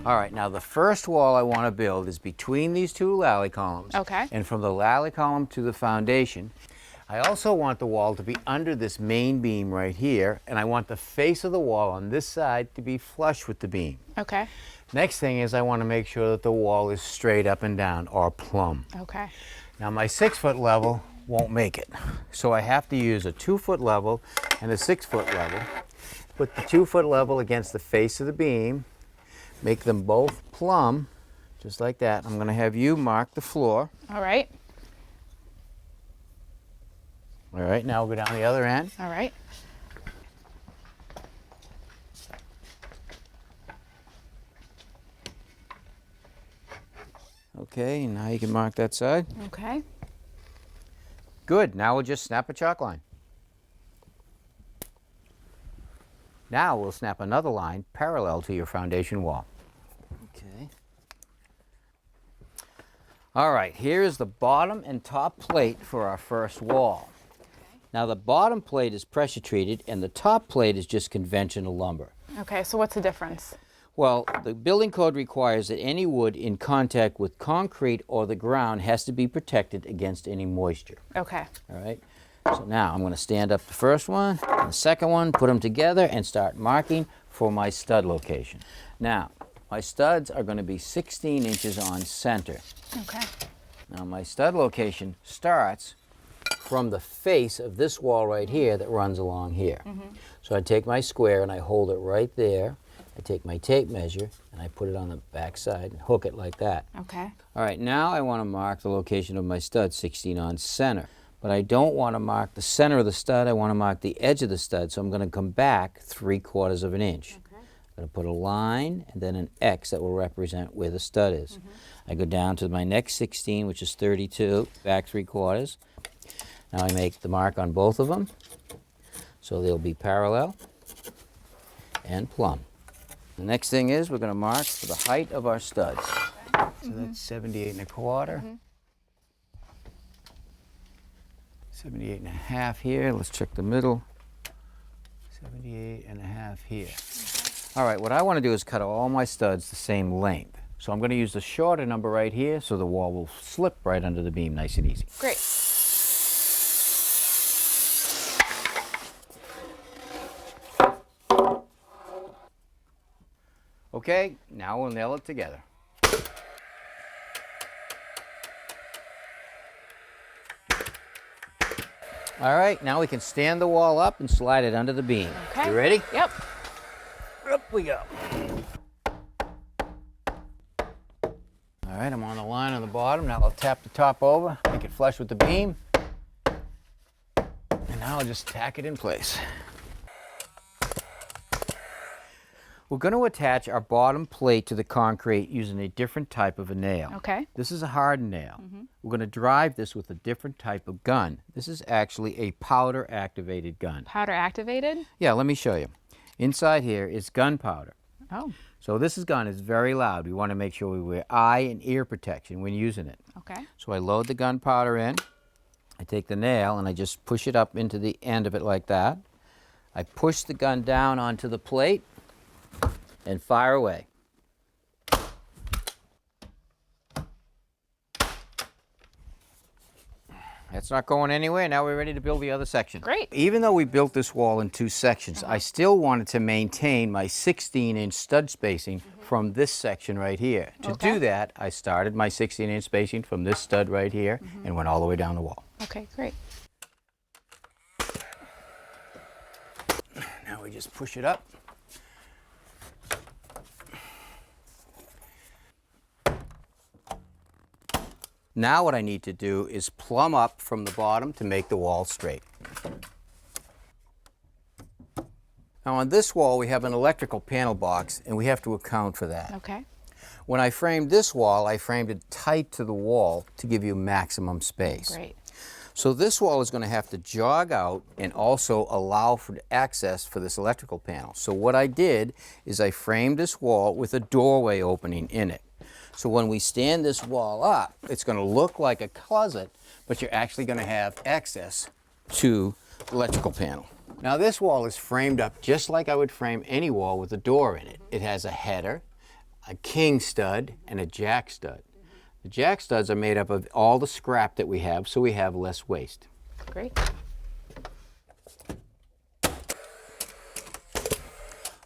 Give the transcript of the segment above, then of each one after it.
All right, now the first wall I want to build is between these two lally columns. Okay. And from the lally column to the foundation. I also want the wall to be under this main beam right here, and I want the face of the wall on this side to be flush with the beam. Okay. Next thing is I want to make sure that the wall is straight up and down, or plumb. Okay. Now my 6-foot level won't make it, so I have to use a 2-foot level and a 6-foot level. Put the 2-foot level against the face of the beam, make them both plumb, just like that. I'm going to have you mark the floor. All right. All right, now we'll go down the other end. All right. Okay, now you can mark that side. Okay. Good, now we'll just snap a chalk line. Now we'll snap another line parallel to your foundation wall. Okay. All right, here is the bottom and top plate for our first wall. Now the bottom plate is pressure treated and the top plate is just conventional lumber. Okay, so what's the difference? Well, the building code requires that any wood in contact with concrete or the ground has to be protected against any moisture. Okay. All right, so now I'm going to stand up the first one and the second one, put them together and start marking for my stud location. Now, my studs are going to be 16 inches on center. Okay. Now my stud location starts from the face of this wall right here that runs along here. So I take my square and I hold it right there. I take my tape measure and I put it on the back side and hook it like that. Okay. All right, now I want to mark the location of my stud, 16 on center. But I don't want to mark the center of the stud, I want to mark the edge of the stud, so I'm going to come back 3/4 of an inch. Okay. I'm going to put a line and then an X that will represent where the stud is. I go down to my next 16, which is 32, back 3/4. Now I make the mark on both of them, so they'll be parallel and plumb. The next thing is we're going to mark for the height of our studs. So that's 78 1/4. 78 1/2 here. Let's check the middle. 78 1/2 here. All right, what I want to do is cut all my studs the same length. So I'm going to use the shorter number right here so the wall will slip right under the beam nice and easy. Great. Okay, now we'll nail it together. All right, now we can stand the wall up and slide it under the beam. Okay. You ready? Yep. Up we go. All right, I'm on the line on the bottom. Now I'll tap the top over, make it flush with the beam. And now I'll just tack it in place. We're going to attach our bottom plate to the concrete using a different type of a nail. Okay. This is a hardened nail. We're going to drive this with a different type of gun. This is actually a powder activated gun. Powder activated? Yeah, let me show you. Inside here is gunpowder. Oh. So this gun is very loud. We want to make sure we wear eye and ear protection when using it. Okay. So I load the gunpowder in. I take the nail and I just push it up into the end of it like that. I push the gun down onto the plate and fire away. That's not going anywhere. Now we're ready to build the other section. Great. Even though we built this wall in 2 sections, I still wanted to maintain my 16-inch stud spacing from this section right here. To do that, I started my 16-inch spacing from this stud right here and went all the way down the wall. Okay, great. Now we just push it up. Now what I need to do is plumb up from the bottom to make the wall straight. Now on this wall we have an electrical panel box and we have to account for that. Okay. When I framed this wall, I framed it tight to the wall to give you maximum space. Great. So this wall is going to have to jog out and also allow for access for this electrical panel. So what I did is I framed this wall with a doorway opening in it. So when we stand this wall up, it's going to look like a closet, but you're actually going to have access to the electrical panel. Now this wall is framed up just like I would frame any wall with a door in it. It has a header, a king stud, and a jack stud. The jack studs are made up of all the scrap that we have, so we have less waste. Great.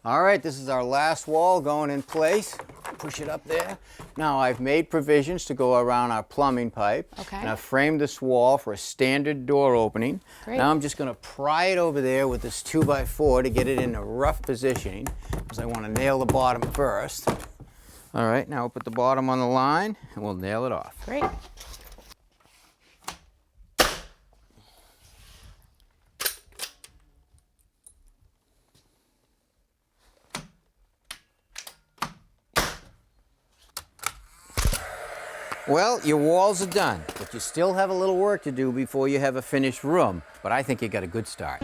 All right, this is our last wall going in place. Push it up there. Now I've made provisions to go around our plumbing pipe. Okay. And I've framed this wall for a standard door opening. Great. Now I'm just going to pry it over there with this 2x4 to get it in a rough positioning, because I want to nail the bottom first. All right, now we'll put the bottom on the line and we'll nail it off. Great. Well, your walls are done, but you still have a little work to do before you have a finished room, but I think you got a good start.